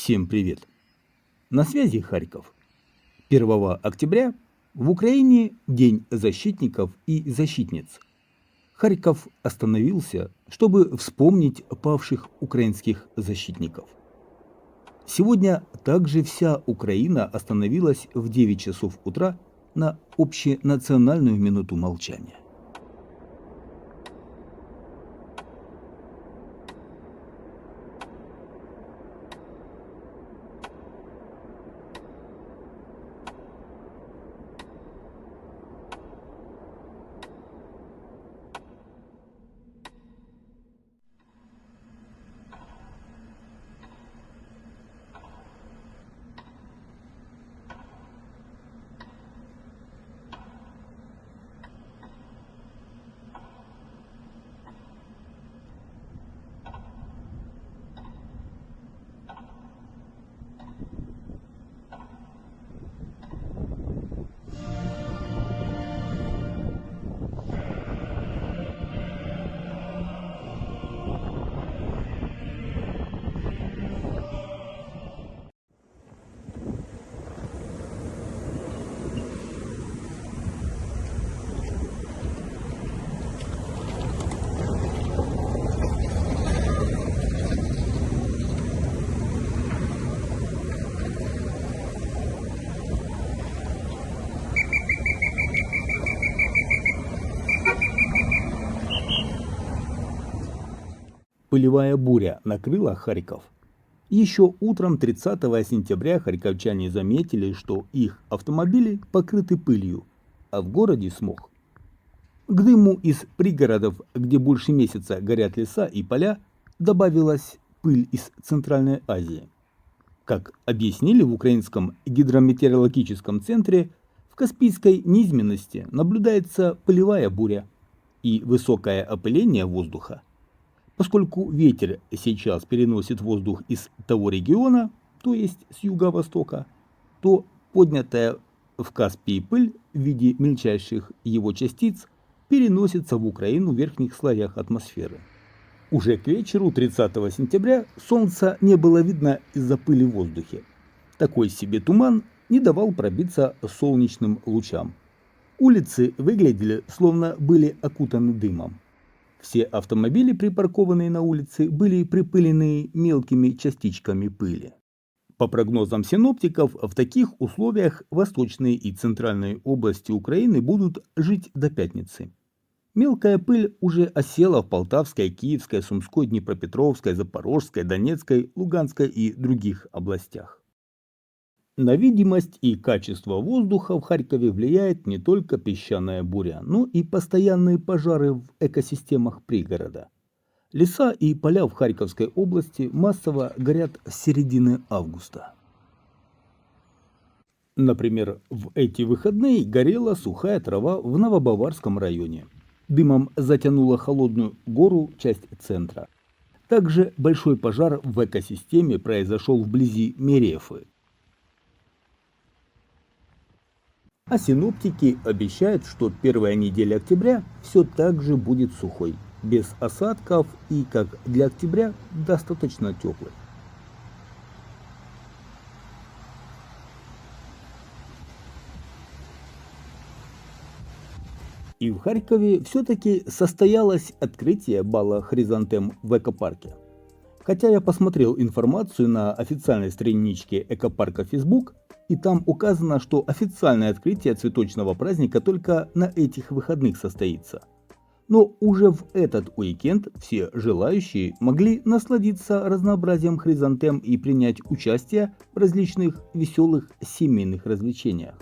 Всем привет! На связи Харьков. 1 октября в Украине День защитников и защитниц. Харьков остановился, чтобы вспомнить павших украинских защитников. Сегодня также вся Украина остановилась в 9 часов утра на общенациональную минуту молчания. Пылевая буря накрыла Харьков. Еще утром 30 сентября харьковчане заметили, что их автомобили покрыты пылью, а в городе смог. К дыму из пригородов, где больше месяца горят леса и поля, добавилась пыль из Центральной Азии. Как объяснили в Украинском гидрометеорологическом центре, в Каспийской низменности наблюдается пылевая буря и высокое опыление воздуха. Поскольку ветер сейчас переносит воздух из того региона, то есть с юго-востока, то поднятая в Каспии пыль в виде мельчайших его частиц переносится в Украину в верхних слоях атмосферы. Уже к вечеру 30 сентября солнца не было видно из-за пыли в воздухе. Такой себе туман не давал пробиться солнечным лучам. Улицы выглядели, словно были окутаны дымом. Все автомобили, припаркованные на улице, были припылены мелкими частичками пыли. По прогнозам синоптиков, в таких условиях восточные и центральные области Украины будут жить до пятницы. Мелкая пыль уже осела в Полтавской, Киевской, Сумской, Днепропетровской, Запорожской, Донецкой, Луганской и других областях. На видимость и качество воздуха в Харькове влияет не только песчаная буря, но и постоянные пожары в экосистемах пригорода. Леса и поля в Харьковской области массово горят с середины августа. Например, в эти выходные горела сухая трава в Новобаварском районе. Дымом затянуло Холодную гору, часть центра. Также большой пожар в экосистеме произошел вблизи Мерефы. А синоптики обещают, что первая неделя октября все так же будет сухой, без осадков и, как для октября, достаточно теплой. И в Харькове все-таки состоялось открытие бала «Хризантем» в экопарке. Хотя я посмотрел информацию на официальной страничке экопарка Facebook, и там указано, что официальное открытие цветочного праздника только на этих выходных состоится. Но уже в этот уикенд все желающие могли насладиться разнообразием хризантем и принять участие в различных веселых семейных развлечениях.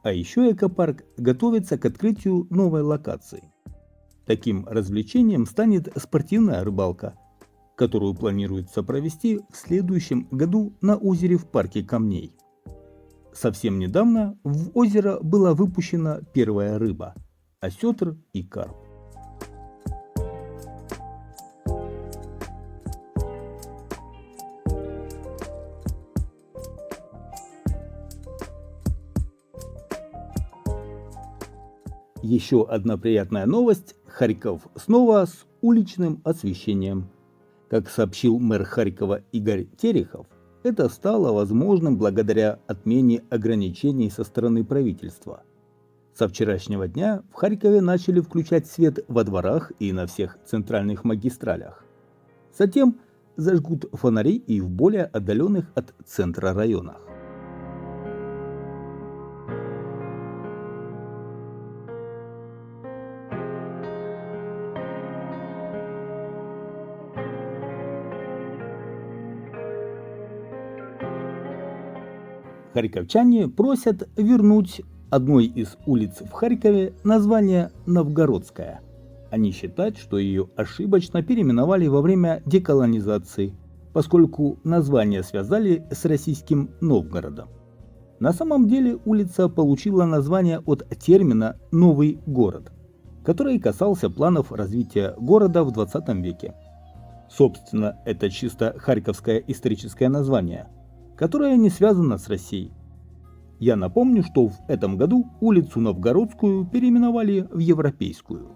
А еще экопарк готовится к открытию новой локации. Таким развлечением станет спортивная рыбалка, которую планируется провести в следующем году на озере в парке камней. Совсем недавно в озеро была выпущена первая рыба – осетр и карп. Еще одна приятная новость – Харьков снова с уличным освещением. Как сообщил мэр Харькова Игорь Терехов, это стало возможным благодаря отмене ограничений со стороны правительства. Со вчерашнего дня в Харькове начали включать свет во дворах и на всех центральных магистралях. Затем зажгут фонари и в более отдаленных от центра районах. Харьковчане просят вернуть одной из улиц в Харькове название Новгородская. Они считают, что ее ошибочно переименовали во время деколонизации, поскольку название связали с российским Новгородом. На самом деле улица получила название от термина «новый город», который касался планов развития города в 20 веке. Собственно, это чисто харьковское историческое название, которое не связано с Россией. Я напомню, что в этом году улицу Новгородскую переименовали в Европейскую.